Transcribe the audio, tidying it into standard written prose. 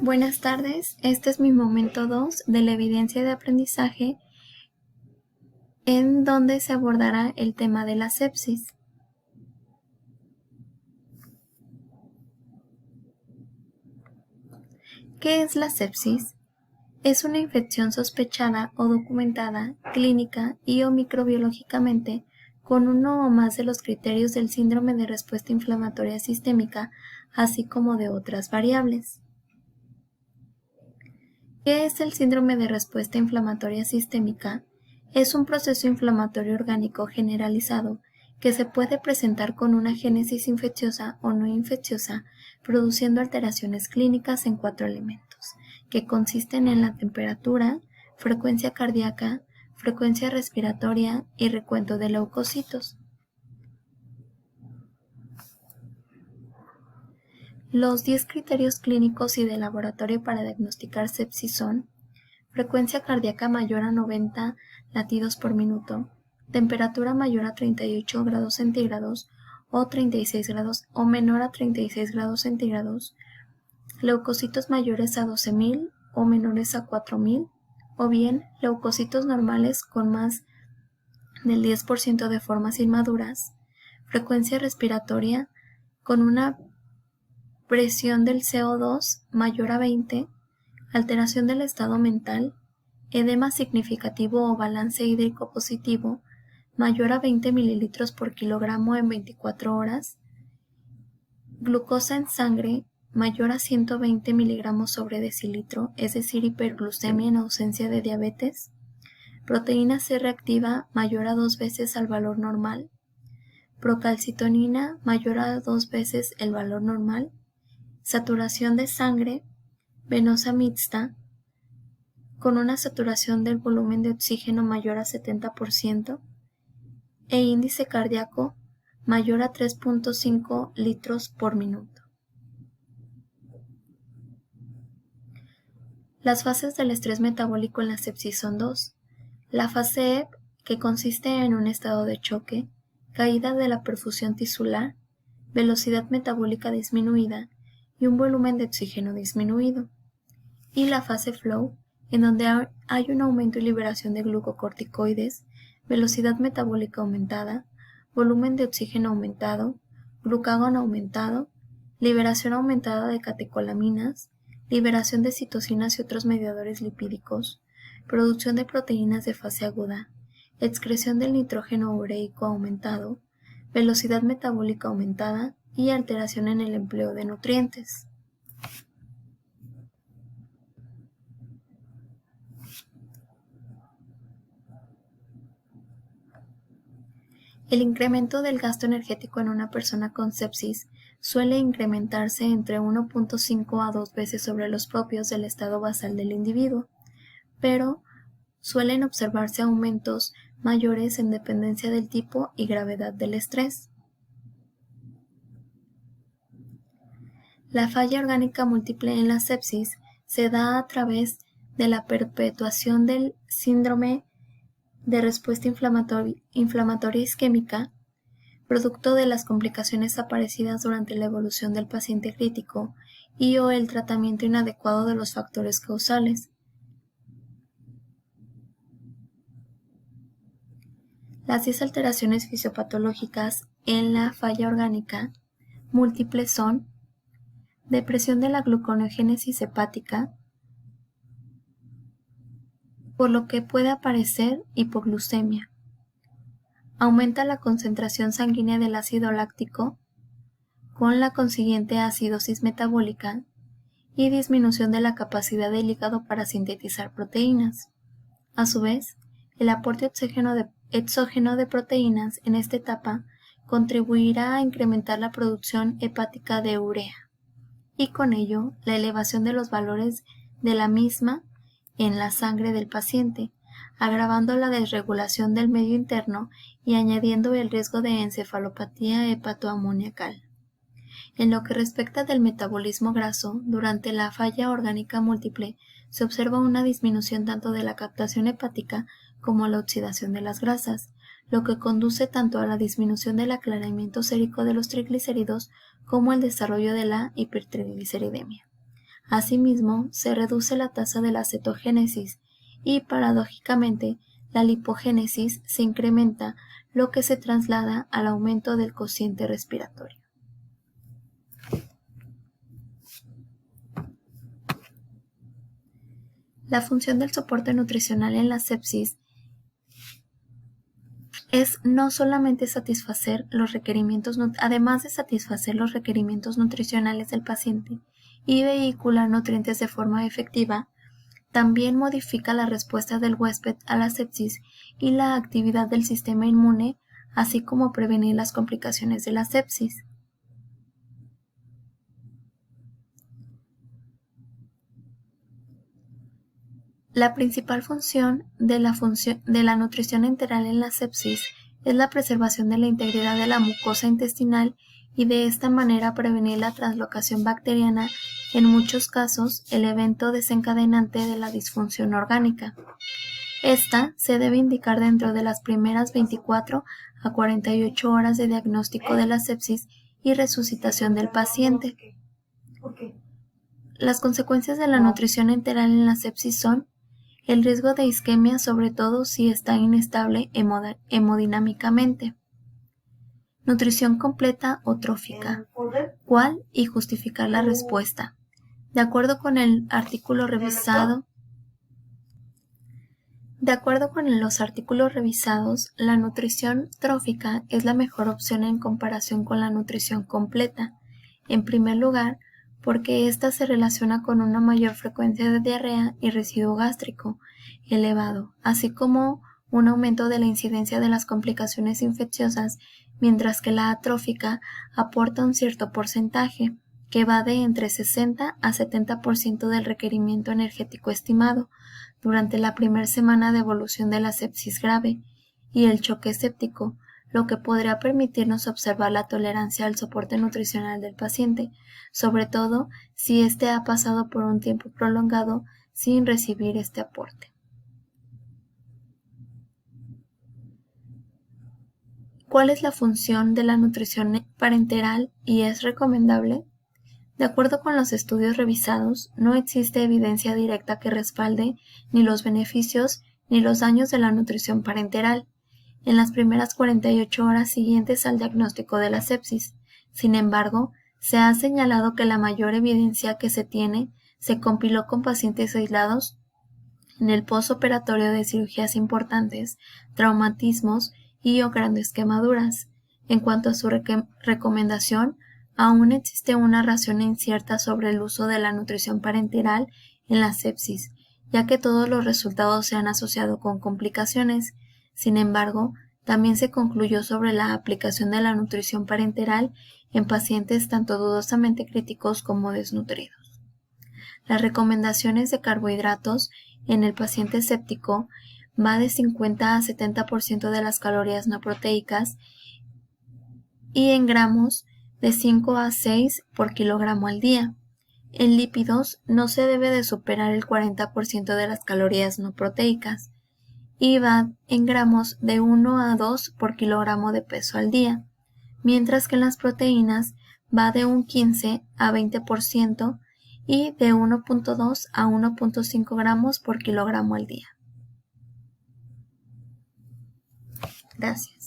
Buenas tardes, este es mi momento 2 de la evidencia de aprendizaje en donde se abordará el tema de la sepsis. ¿Qué es la sepsis? Es una infección sospechada o documentada clínica y o microbiológicamente con uno o más de los criterios del síndrome de respuesta inflamatoria sistémica, así como de otras variables. ¿Qué es el síndrome de respuesta inflamatoria sistémica? Es un proceso inflamatorio orgánico generalizado que se puede presentar con una génesis infecciosa o no infecciosa, produciendo alteraciones clínicas en 4 elementos, que consisten en la temperatura, frecuencia cardíaca, frecuencia respiratoria y recuento de leucocitos. Los 10 criterios clínicos y de laboratorio para diagnosticar sepsis son: frecuencia cardíaca mayor a 90 latidos por minuto, temperatura mayor a 38 grados centígrados o 36 grados o menor a 36 grados centígrados, leucocitos mayores a 12.000 o menores a 4.000, o bien leucocitos normales con más del 10% de formas inmaduras, frecuencia respiratoria con una presión del CO2 mayor a 20, alteración del estado mental, edema significativo o balance hídrico positivo mayor a 20 ml por kilogramo en 24 horas, glucosa en sangre mayor a 120 miligramos sobre decilitro, es decir, hiperglucemia en ausencia de diabetes, proteína C reactiva mayor a 2 veces al valor normal, procalcitonina mayor a 2 veces el valor normal, saturación de sangre venosa mixta con una saturación del volumen de oxígeno mayor a 70% e índice cardíaco mayor a 3.5 litros por minuto. Las fases del estrés metabólico en la sepsis son 2. La fase EP, que consiste en un estado de choque, caída de la perfusión tisular, velocidad metabólica disminuida y un volumen de oxígeno disminuido. Y la fase flow, en donde hay un aumento y liberación de glucocorticoides, velocidad metabólica aumentada, volumen de oxígeno aumentado, glucagón aumentado, liberación aumentada de catecolaminas, liberación de citocinas y otros mediadores lipídicos, producción de proteínas de fase aguda, excreción del nitrógeno ureico aumentado, velocidad metabólica aumentada y alteración en el empleo de nutrientes. El incremento del gasto energético en una persona con sepsis suele incrementarse entre 1.5 a 2 veces sobre los propios del estado basal del individuo, pero suelen observarse aumentos mayores en dependencia del tipo y gravedad del estrés. La falla orgánica múltiple en la sepsis se da a través de la perpetuación del síndrome de respuesta inflamatoria isquémica, producto de las complicaciones aparecidas durante la evolución del paciente crítico y o el tratamiento inadecuado de los factores causales. Las 10 alteraciones fisiopatológicas en la falla orgánica múltiple son: depresión de la gluconeogénesis hepática, por lo que puede aparecer hipoglucemia. Aumenta la concentración sanguínea del ácido láctico con la consiguiente acidosis metabólica y disminución de la capacidad del hígado para sintetizar proteínas. A su vez, el aporte exógeno de proteínas en esta etapa contribuirá a incrementar la producción hepática de urea y con ello la elevación de los valores de la misma en la sangre del paciente, agravando la desregulación del medio interno y añadiendo el riesgo de encefalopatía hepatoamoniacal. En lo que respecta del metabolismo graso, durante la falla orgánica múltiple se observa una disminución tanto de la captación hepática como a la oxidación de las grasas, lo que conduce tanto a la disminución del aclaramiento sérico de los triglicéridos como al desarrollo de la hipertrigliceridemia. Asimismo, se reduce la tasa de la cetogénesis y, paradójicamente, la lipogénesis se incrementa, lo que se traslada al aumento del cociente respiratorio. La función del soporte nutricional en la sepsis es no solamente satisfacer los requerimientos, además de satisfacer los requerimientos nutricionales del paciente y vehicular nutrientes de forma efectiva, también modifica la respuesta del huésped a la sepsis y la actividad del sistema inmune, así como prevenir las complicaciones de la sepsis. La principal función de la nutrición enteral en la sepsis es la preservación de la integridad de la mucosa intestinal y de esta manera prevenir la translocación bacteriana, en muchos casos el evento desencadenante de la disfunción orgánica. Esta se debe indicar dentro de las primeras 24 a 48 horas de diagnóstico de la sepsis y resucitación del paciente. Las consecuencias de la nutrición enteral en la sepsis son el riesgo de isquemia, sobre todo si está inestable hemodinámicamente. Nutrición completa o trófica. ¿Cuál? Y justificar la respuesta. De acuerdo con los artículos revisados, la nutrición trófica es la mejor opción en comparación con la nutrición completa. En primer lugar, porque ésta se relaciona con una mayor frecuencia de diarrea y residuo gástrico elevado, así como un aumento de la incidencia de las complicaciones infecciosas, mientras que la atrófica aporta un cierto porcentaje, que va de entre 60 a 70% del requerimiento energético estimado durante la primera semana de evolución de la sepsis grave y el choque séptico, lo que podría permitirnos observar la tolerancia al soporte nutricional del paciente, sobre todo si éste ha pasado por un tiempo prolongado sin recibir este aporte. ¿Cuál es la función de la nutrición parenteral y es recomendable? De acuerdo con los estudios revisados, no existe evidencia directa que respalde ni los beneficios ni los daños de la nutrición parenteral en las primeras 48 horas siguientes al diagnóstico de la sepsis. Sin embargo, se ha señalado que la mayor evidencia que se tiene se compiló con pacientes aislados en el postoperatorio de cirugías importantes, traumatismos y o grandes quemaduras. En cuanto a su recomendación, aún existe una razón incierta sobre el uso de la nutrición parenteral en la sepsis, ya que todos los resultados se han asociado con complicaciones. Sin embargo, también se concluyó sobre la aplicación de la nutrición parenteral en pacientes tanto dudosamente críticos como desnutridos. Las recomendaciones de carbohidratos en el paciente séptico va de 50 a 70% de las calorías no proteicas y en gramos de 5 a 6 por kilogramo al día. En lípidos no se debe de superar el 40% de las calorías no proteicas y va en gramos de 1 a 2 por kilogramo de peso al día, mientras que en las proteínas va de un 15 a 20% y de 1.2 a 1.5 gramos por kilogramo al día. Gracias.